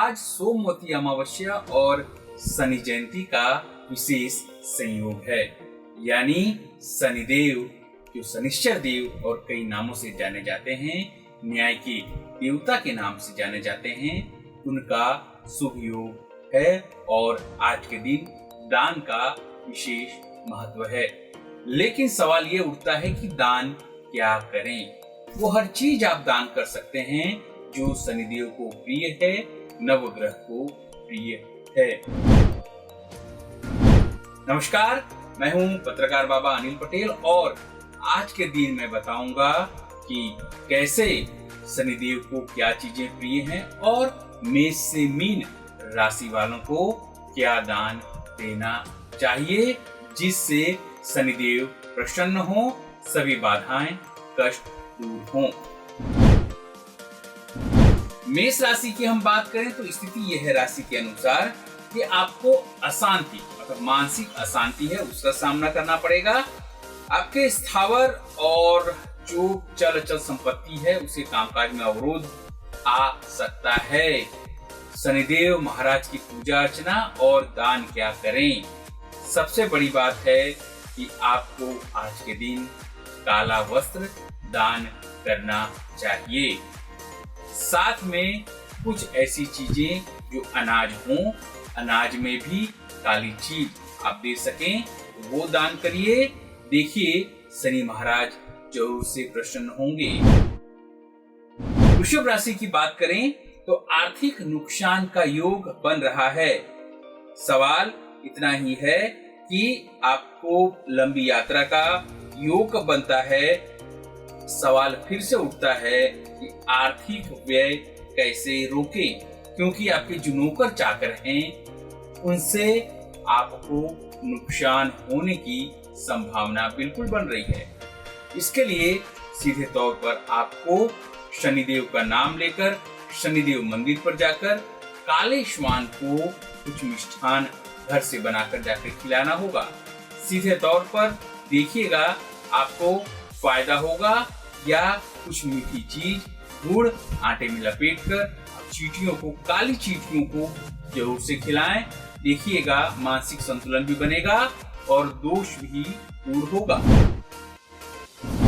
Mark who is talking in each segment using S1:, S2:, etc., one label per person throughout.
S1: आज सोमवती अमावस्या और शनि जयंती का विशेष संयोग है। यानी शनिदेव जो शनिश्चर देव और कई नामों से जाने जाते हैं, न्याय के देवता के नाम से जाने जाते हैं, उनका शुभ योग है और आज के दिन दान का विशेष महत्व है। लेकिन सवाल ये उठता है कि दान क्या करें। वो हर चीज आप दान कर सकते हैं जो शनिदेव को प्रिय है, नवग्रह को प्रिय है। नमस्कार, मैं हूं पत्रकार बाबा अनिल पटेल और आज के दिन मैं बताऊंगा कि कैसे शनिदेव को क्या चीजें प्रिय हैं और मेष से मीन राशि वालों को क्या दान देना चाहिए जिससे शनिदेव प्रसन्न हो, सभी बाधाएं कष्ट दूर हों। मेष राशि की हम बात करें तो स्थिति यह है राशि के अनुसार कि आपको अशांति मतलब मानसिक अशांति है उसका सामना करना पड़ेगा। आपके स्थावर और जो चल अचल संपत्ति है उसे कामकाज में अवरोध आ सकता है। शनिदेव महाराज की पूजा अर्चना और दान क्या करें। सबसे बड़ी बात है कि आपको आज के दिन काला वस्त्र दान करना चाहिए। साथ में कुछ ऐसी चीजें जो अनाज हो, अनाज में भी काली चीज आप दे सकें वो दान करिए। देखिए शनि महाराज जरूर से प्रसन्न होंगे। वृषभ राशि की बात करें तो आर्थिक नुकसान का योग बन रहा है। सवाल इतना ही है कि आपको लंबी यात्रा का योग बनता है। सवाल फिर से उठता है कि आर्थिक व्यय कैसे रोकें, क्योंकि आपके जो नौकर चाकर हैं उनसे आपको नुकसान होने की संभावना बिल्कुल बन रही है। इसके लिए सीधे तौर पर आपको शनिदेव का नाम लेकर शनिदेव मंदिर पर जाकर काले श्वान को कुछ मिष्ठान घर से बनाकर जाकर खिलाना होगा। सीधे तौर पर देखिएगा आपको फायदा होगा। या कुछ मीठी चीज गुड़ आटे में लपेटकर चींटियों को, काली चींटियों को जरूर से खिलाएं। देखिएगा मानसिक संतुलन भी बनेगा और दोष भी दूर होगा।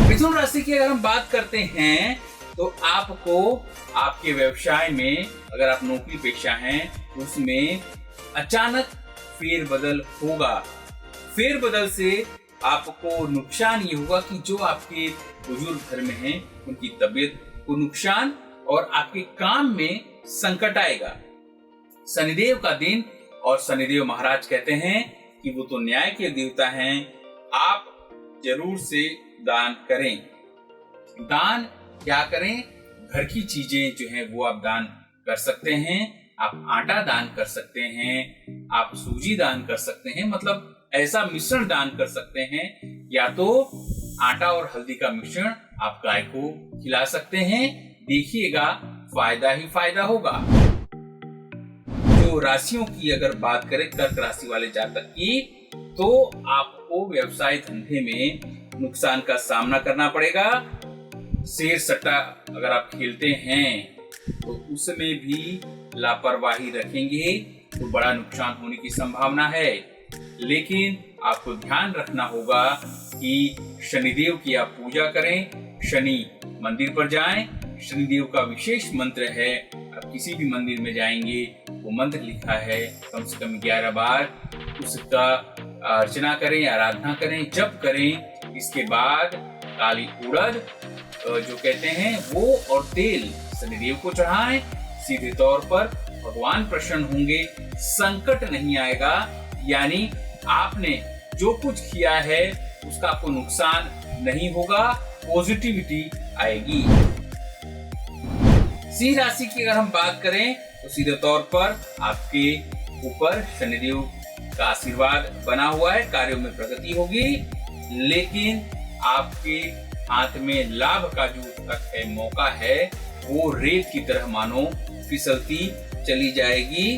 S1: मिथुन राशि की अगर हम बात करते हैं तो आपको आपके व्यवसाय में, अगर आप नौकरी पेशा हैं, उसमें अचानक फेरबदल होगा। फेरबदल से आपको नुकसान ये होगा कि जो आपके बुजुर्ग घर में हैं उनकी तबीयत को नुकसान और आपके काम में संकट आएगा। शनिदेव का दिन और शनिदेव महाराज कहते हैं कि वो तो न्याय के देवता हैं, आप जरूर से दान करें। दान क्या करें? घर की चीजें जो हैं वो आप दान कर सकते हैं। आप आटा दान कर सकते हैं, आप सूजी दान कर सकते हैं, मतलब ऐसा मिश्रण दान कर सकते हैं। या तो आटा और हल्दी का मिश्रण आप गाय को खिला सकते हैं। देखिएगा फायदा ही फायदा होगा। जो राशियों की अगर बात करें कर्क राशि वाले जातक की, तो आपको व्यवसाय धंधे में नुकसान का सामना करना पड़ेगा। शेर सट्टा अगर आप खेलते हैं तो उसमें भी लापरवाही रखेंगे तो बड़ा नुकसान होने की संभावना है। लेकिन आपको ध्यान रखना होगा कि शनिदेव की आप पूजा करें, शनि मंदिर पर जाएं। शनिदेव का विशेष मंत्र है, आप किसी भी मंदिर में जाएंगे वो मंत्र लिखा है, कम से कम 11 बार उसका अर्चना करें, आराधना करें, जप करें। इसके बाद काली उड़द जो कहते हैं वो और तेल शनिदेव को चढ़ाएं। सीधे तौर पर भगवान प्रसन्न होंगे, संकट नहीं आएगा। यानी आपने जो कुछ किया है उसका आपको नुकसान नहीं होगा, पॉजिटिविटी आएगी। सिंह राशि की अगर हम बात करें तो सीधे तौर पर आपके ऊपर शनिदेव का आशीर्वाद बना हुआ है, कार्यों में प्रगति होगी। लेकिन आपके हाथ में लाभ का जो तक है मौका है वो रेत की तरह मानो फिसलती चली जाएगी।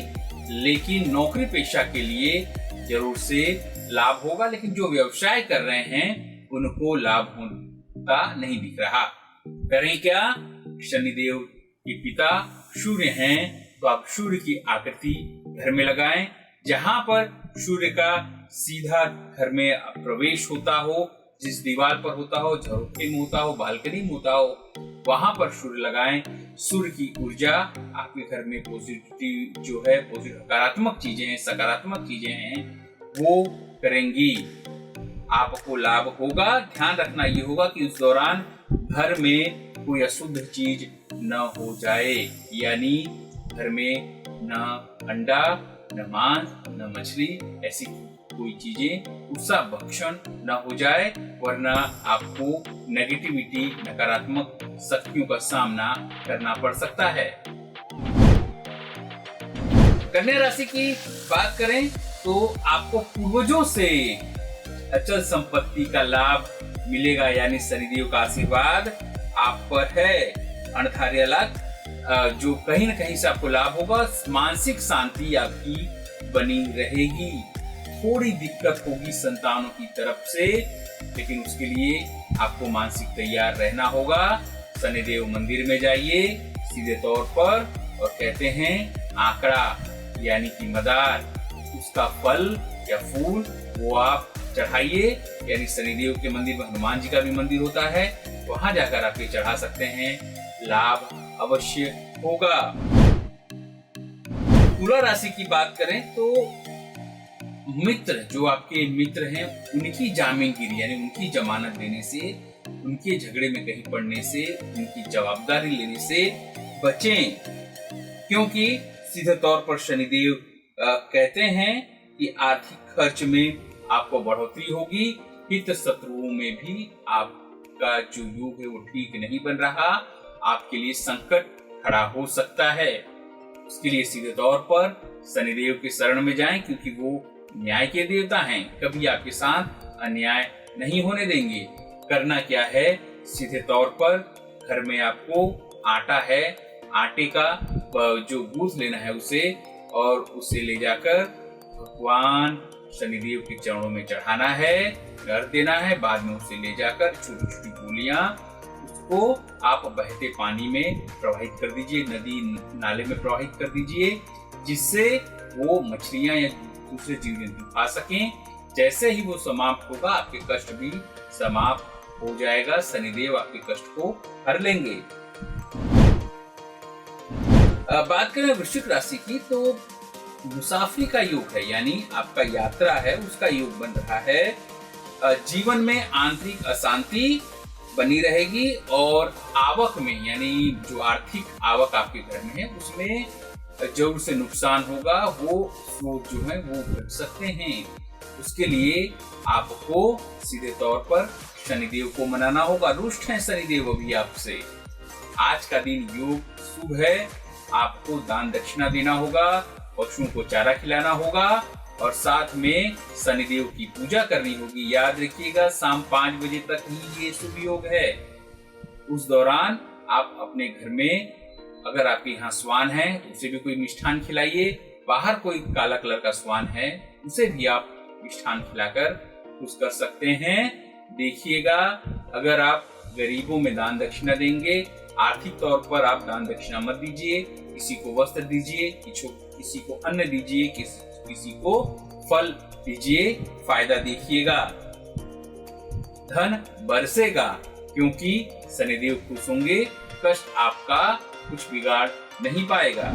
S1: लेकिन नौकरी पेशा के लिए जरूर से लाभ होगा, लेकिन जो व्यवसाय कर रहे हैं उनको लाभ होता नहीं दिख रहा। करें क्या? शनिदेव के पिता सूर्य हैं, तो आप सूर्य की आकृति घर में लगाएं। जहां पर सूर्य का सीधा घर में प्रवेश होता हो, जिस दीवार पर होता हो, झरोखे में होता हो, बालकनी में होता हो, वहां पर सूर्य लगाएं। सूर्य की ऊर्जा आपके घर में पॉजिटिव जो है, सकारात्मक चीजें हैं, सकारात्मक चीजें हैं, वो करेंगी। आपको लाभ होगा। ध्यान रखना ये होगा कि उस दौरान घर में कोई अशुद्ध चीज न हो जाए, यानी घर में न अंडा, न मांस, न मछली, ऐसी कोई चीजें उसका भक्षण न हो जाए, वरना आपको नेगेटिविटी, नकारात्मक शक्तियों का सामना करना पड़ सकता है। कन्या राशि की बात करें तो आपको पूर्वजों से अचल संपत्ति का लाभ मिलेगा, यानी शनिदेव का आशीर्वाद आप पर है। अणधार्य लाभ जो कहीं न कहीं से आपको लाभ होगा। मानसिक शांति आपकी बनी रहेगी। थोड़ी दिक्कत होगी संतानों की तरफ से, लेकिन उसके लिए आपको मानसिक तैयार रहना होगा। शनिदेव मंदिर में जाइए सीधे तौर पर, और कहते हैं आंकड़ा यानी कि मदार, उसका फल या फूल वो आप चढ़ाइए। यानी शनिदेव के मंदिर में हनुमान जी का भी मंदिर होता है, वहां जाकर आप ये चढ़ा सकते हैं, लाभ अवश्य होगा। तुला राशि की बात करें तो मित्र, जो आपके मित्र हैं, उनकी जामीनगिरी यानी उनकी जमानत देने से, उनके झगड़े में कहीं पड़ने से, उनकी जवाबदारी लेने से बचें, क्योंकि सीधे तौर पर शनिदेव कहते हैं कि आर्थिक खर्च में आपको बढ़ोतरी होगी। हित शत्रुओं में भी आपका जो योग है वो ठीक नहीं बन रहा, आपके लिए संकट खड़ा हो सकता है। उसके लिए सीधे तौर पर शनिदेव के शरण में जाएं, क्योंकि वो न्याय के देवता हैं, कभी आपके साथ अन्याय नहीं होने देंगे। करना क्या है, सीधे तौर पर घर में आपको आटा है, आटे का जो गूंथ लेना है उसे, और उसे ले जाकर भगवान शनिदेव के चरणों में चढ़ाना है, कर देना है। बाद में उसे ले जाकर छोटी छोटी गोलियां, उसको आप बहते पानी में प्रवाहित कर दीजिए, नदी नाले में प्रवाहित कर दीजिए, जिससे वो मछलियां या दूसरे जीव जंतु खा सकें। जैसे ही वो समाप्त होगा, आपके कष्ट भी समाप्त हो जाएगा। शनिदेव आपके कष्ट को हर लेंगे। बात करें वृश्चिक राशि की, तो मुसाफरी का योग है, यानी आपका यात्रा है उसका योग बन रहा है। जीवन में आंतरिक अशांति बनी रहेगी, और आवक में, यानी जो आर्थिक आवक आपके घर में है उसमें जरूर से नुकसान होगा। वो स्रोत जो है वो घट सकते हैं। उसके लिए आपको सीधे तौर पर शनिदेव को मनाना होगा। रुष्ट है शनिदेव अभी आपसे। आज का दिन योग शुभ है। आपको दान दक्षिणा देना होगा, पशुओं को चारा खिलाना होगा, और साथ में शनिदेव की पूजा करनी होगी। याद रखिएगा, शाम 5 बजे तक ही ये शुभ योग है। उस दौरान आप अपने घर में, अगर आपके यहाँ स्वान है तो उसे भी कोई मिष्ठान खिलाइए। बाहर कोई काला कलर का स्वान है, उसे भी आप मिष्ठान खिलाकर खुश कर सकते हैं। देखिएगा, अगर आप गरीबों में दान दक्षिणा देंगे, आर्थिक तौर पर आप दान दक्षिणा मत दीजिए। किसी को वस्त्र दीजिए, किसी को अन्न दीजिए, किसी को फल दीजिए, फायदा देखिएगा। धन बरसेगा, क्योंकि शनिदेव खुश होंगे। कष्ट आपका कुछ बिगाड़ नहीं पाएगा।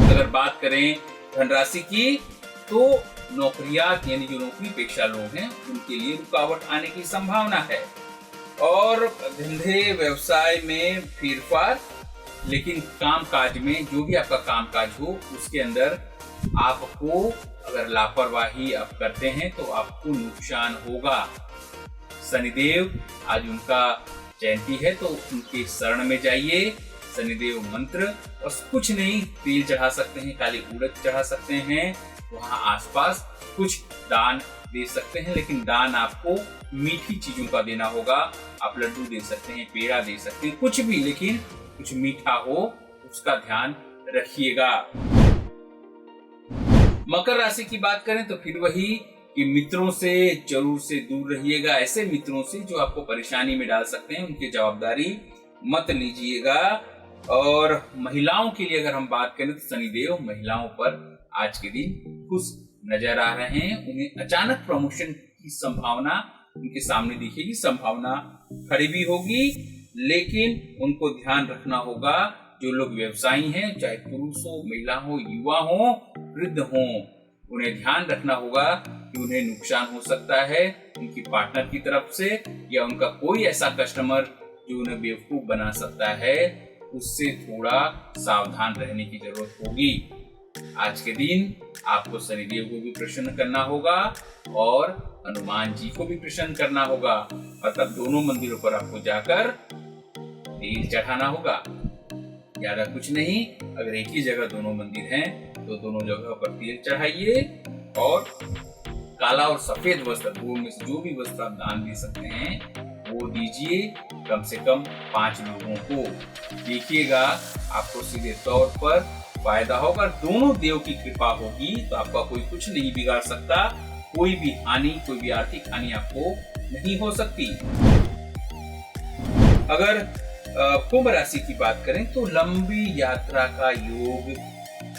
S1: अगर बात करें धनराशि की, तो नौकरियात यानी जो नौकरी पेशा लोग हैं उनके लिए रुकावट आने की संभावना है, और धंधे व्यवसाय में फेरफार। लेकिन कामकाज में, जो भी आपका कामकाज हो, उसके अंदर आपको अगर लापरवाही आप करते हैं तो आपको नुकसान होगा। शनिदेव आज उनका जयंती है, तो उनके शरण में जाइए। शनिदेव मंत्र, और कुछ नहीं, तिल चढ़ा सकते हैं, काली उड़द चढ़ा सकते हैं, वहां आसपास कुछ दान दे सकते हैं। लेकिन दान आपको मीठी चीजों का देना होगा। आप लड्डू दे सकते हैं, पेड़ा दे सकते हैं, कुछ भी, लेकिन कुछ मीठा हो, उसका ध्यान रखिएगा। मकर राशि की बात करें तो फिर वही कि मित्रों से जरूर से दूर रहिएगा। ऐसे मित्रों से जो आपको परेशानी में डाल सकते हैं, उनकी जवाबदारी मत लीजिएगा। और महिलाओं के लिए अगर हम बात करें तो शनिदेव महिलाओं पर आज के दिन खुश नजर आ रहे हैं। उन्हें अचानक प्रमोशन की संभावना उनके सामने दिखेगी, संभावना खड़ी भी होगी, लेकिन उनको ध्यान रखना होगा जो लोग व्यवसायी हैं, चाहे पुरुष हो, महिला हो, युवा हो, वृद्ध हो, उन्हें ध्यान रखना होगा कि उन्हें नुकसान हो सकता है उनकी पार्टनर की तरफ से, या उनका कोई ऐसा कस्टमर जो उन्हें बेवकूफ बना सकता है, उससे थोड़ा सावधान रहने की जरूरत होगी। आज के दिन आपको शनिदेव को भी प्रसन्न करना होगा और हनुमान जी को भी प्रसन्न करना होगा, और तब दोनों मंदिरों पर आपको जाकर तेल चढ़ाना होगा। ज्यादा कुछ नहीं, अगर एक ही जगह दोनों मंदिर हैं तो दोनों जगह पर तेल चढ़ाइए और काला और सफेद वस्त्र, दो में से जो भी वस्त्र आप दान दे सकते हैं वो दीजिए, कम से कम 5 लोगों को। देखिएगा आपको सीधे तौर पर फायदा होगा। दोनों देव की कृपा होगी तो आपका कोई कुछ नहीं बिगाड़ सकता, कोई भी हानि, कोई भी आर्थिक हानि आपको नहीं हो सकती। अगर कुंभ राशि की बात करें तो लंबी यात्रा का योग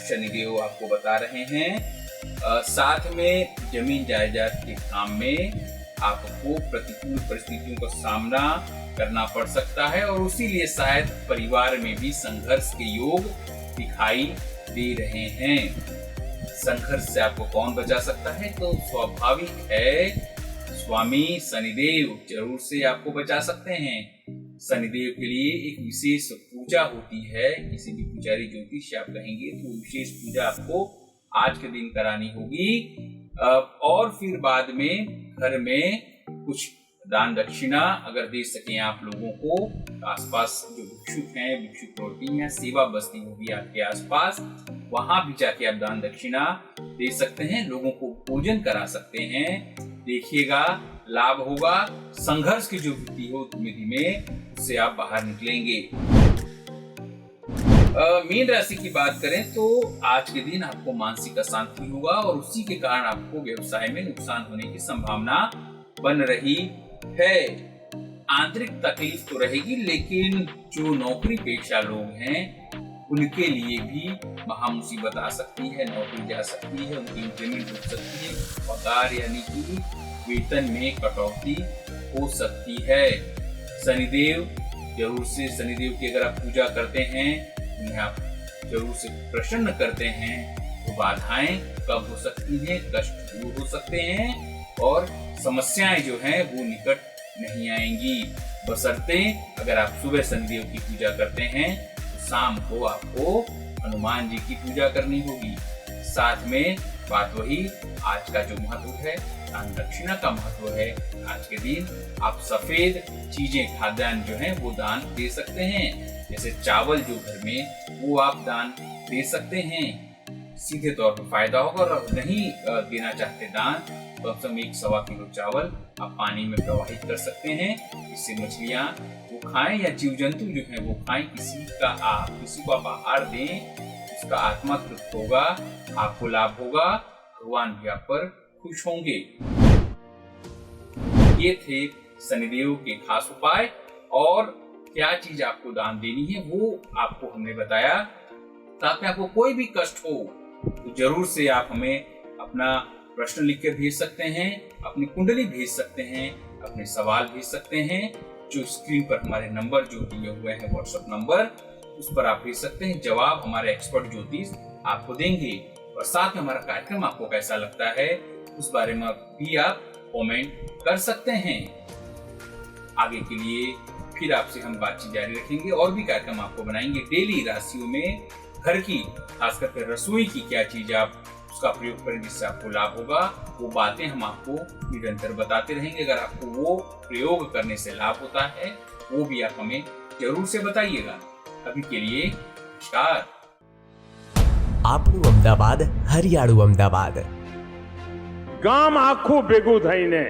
S1: शनिदेव आपको बता रहे हैं। साथ में जमीन जायदाद के काम में आपको प्रतिकूल परिस्थितियों का सामना करना पड़ सकता है, और उसी लिए शायद परिवार में भी संघर्ष के योग दिखाई दे रहे हैं। संघर्ष से आपको कौन बचा सकता है? तो स्वाभाविक है स्वामी शनिदेव जरूर से आपको बचा सकते हैं। शनिदेव के लिए एक विशेष पूजा होती है, किसी भी पुजारी ज्योतिष आप कहेंगे तो विशेष पूजा आपको आज के दिन करानी होगी। और फिर बाद में घर में कुछ दान दक्षिणा अगर दे सकें आप लोगों को, आसपास जो भिक्षुक हैं, भिक्षुक रोटी या सेवा बस्ती होगी आपके आसपास, वहां भी जाके आप दान दक्षिणा दे सकते हैं, लोगों को भोजन करा सकते हैं। देखिएगा लाभ होगा, संघर्ष की जो वृत्ति हो धीमे धीमे उससे आप बाहर निकलेंगे। मीन राशि की बात करें तो आज के दिन आपको मानसिक अशांति होगा और उसी के कारण आपको व्यवसाय में नुकसान होने की संभावना बन रही है। आंतरिक तकलीफ तो रहेगी, लेकिन जो नौकरी पेशा लोग हैं उनके लिए भी महा मुसीबत आ सकती है, नौकरी जा सकती है, उनकी इंक्रीमेंट हो सकती है, पगार यानी कि वेतन में कटौती हो सकती है। शनिदेव जरूर से, शनिदेव की अगर आप पूजा करते हैं, उन्हें आप जरूर से प्रसन्न करते हैं, तो बाधाएं कम हो सकती हैं, कष्ट दूर हो सकते हैं और समस्याएं जो हैं वो निकट नहीं आएंगी। बशर्ते अगर आप सुबह शनिदेव की पूजा करते हैं तो शाम को आपको हनुमान जी की पूजा करनी होगी। साथ में बात वही, आज का जो महत्व है, दान दक्षिणा का महत्व है। आज के दिन आप सफेद चीजें, खाद्यान्न जो हैं वो दान दे सकते हैं, जैसे चावल जो घर में, वो आप दान दे सकते हैं, सीधे तौर पर फायदा होगा। और नहीं देना चाहते दान तो कम से कम 1-1.25 किलो चावल आप पानी में प्रवाहित कर सकते हैं, इससे मछलियां वो खाएं या जीव जंतु जो हैं वो खाएं, किसी को आप आहार दें, उसका आत्मा तृप्त होगा, आपको लाभ होगा, भगवान भी आप पर खुश होंगे। ये थे शनिदेव के खास उपाय, और क्या चीज आपको दान देनी है वो आपको हमने बताया। ताकि आपको कोई भी कष्ट हो तो जरूर से आप हमें अपना प्रश्न लिख के भेज सकते हैं, अपनी कुंडली भेज सकते हैं, अपने सवाल भेज सकते हैं, जो स्क्रीन पर हमारे नंबर जो दिए हुए हैं व्हाट्सएप नंबर, उस पर आप भेज सकते हैं। जवाब हमारे एक्सपर्ट ज्योतिष आपको देंगे। और साथ में हमारा कार्यक्रम आपको कैसा लगता है उस बारे में भी आप कमेंट कर सकते हैं। आगे के लिए फिर आपसे हम बातचीत जारी रखेंगे और भी कार्यक्रम आपको बनाएंगे डेली राशियों में। घर की खास करके रसोई की क्या चीज आप उसका प्रयोग करें जिससे आपको लाभ होगा, वो बातें हम आपको निरंतर बताते रहेंगे। अगर आपको वो प्रयोग करने से लाभ होता है वो भी आप हमें जरूर से बताइएगा। अभी के लिए नमस्कार।
S2: આપણું અમદાવાદ હરિયાળું અમદાવાદ।
S3: ગામ આખું ભેગું થઈને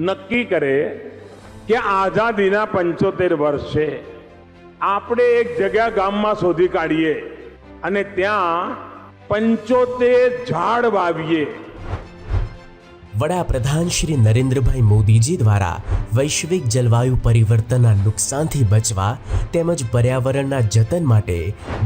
S3: નક્કી કરે કે આઝાદીના 75 વર્ષે આપણે એક જગ્યા ગામમાં શોધી કાઢીએ અને ત્યાં 75 ઝાડ વાવીએ।
S2: વડાપ્રધાન શ્રી નરેન્દ્રભાઈ મોદીજી દ્વારા વૈશ્વિક જલવાયુ પરિવર્તનના નુકસાનથી બચવા તેમજ પર્યાવરણના જતન માટે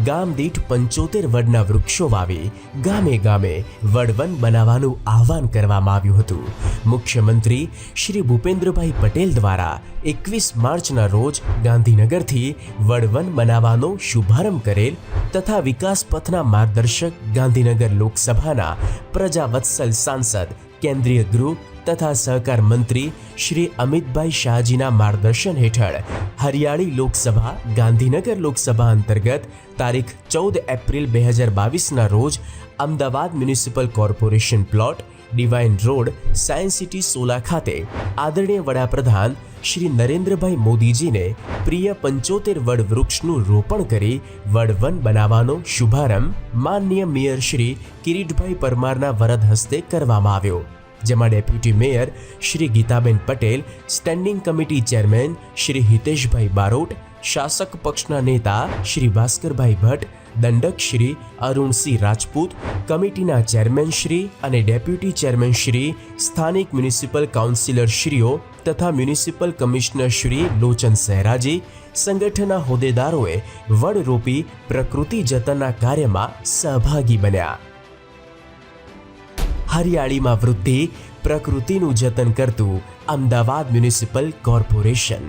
S2: ગામ દીઠ 75 વડના વૃક્ષો વાવી ગામે ગામે વડવન બનાવવાનું આહવાન કરવામાં આવ્યું હતું. મુખ્યમંત્રી શ્રી ભૂપેન્દ્રભાઈ પટેલ દ્વારા 21 માર્ચના રોજ ગાંધીનગરથી વડવન બનાવવાનો શુભારંભ કરેલ તથા વિકાસ પથના માર્ગદર્શક ગાંધીનગર લોકસભાના પ્રજાવત્સલ સાંસદ કેન્દ્રીય ગૃહ તથા સહકાર મંત્રી શ્રી અમિતભાઈ શાહજીના માર્ગદર્શન હેઠળ હરિયાળી લોકસભા ગાંધીનગર લોકસભા અંતર્ગત તારીખ 14 એપ્રિલ 2022ના રોજ Ahmedabad municipal corporation plot divine road science city Sola ખાતે આદરણીય વડાપ્રધાન શ્રી નરેન્દ્રભાઈ મોદીજીને પ્રિય 75 વડ વૃક્ષનું રોપણ કરી વડવન બનાવવાનો શુભારંભ માનનીય મેયર શ્રી કિરીટભાઈ પરમારના વરદ હસ્તે કરવામાં આવ્યો, જેમાં deputy mayor Shri Gitaben Patel, standing committee chairman Shri Hiteshbhai Barot, શાસક પક્ષના નેતા શ્રી ભાસ્કરભાઈ ભટ્ટ, દંડક શ્રી અરુણસિંહ રાજપૂત, કમિટીના ચેરમેન શ્રી અને ડેપ્યુટી ચેરમેન શ્રી, સ્થાનિક મ્યુનિસિપલ કાઉન્સિલર શ્રીઓ તથા મ્યુનિસિપલ કમિશનર શ્રી લોચન સહેરાજી, સંગઠનના હોદ્દેદારોએ વડ રોપી પ્રકૃતિ જતનના કાર્યમાં સહભાગી બન્યા. હરિયાળીમાં વૃદ્ધિ, પ્રકૃતિનું જતન કરતું અમદાવાદ મ્યુનિસિપલ કોર્પોરેશન.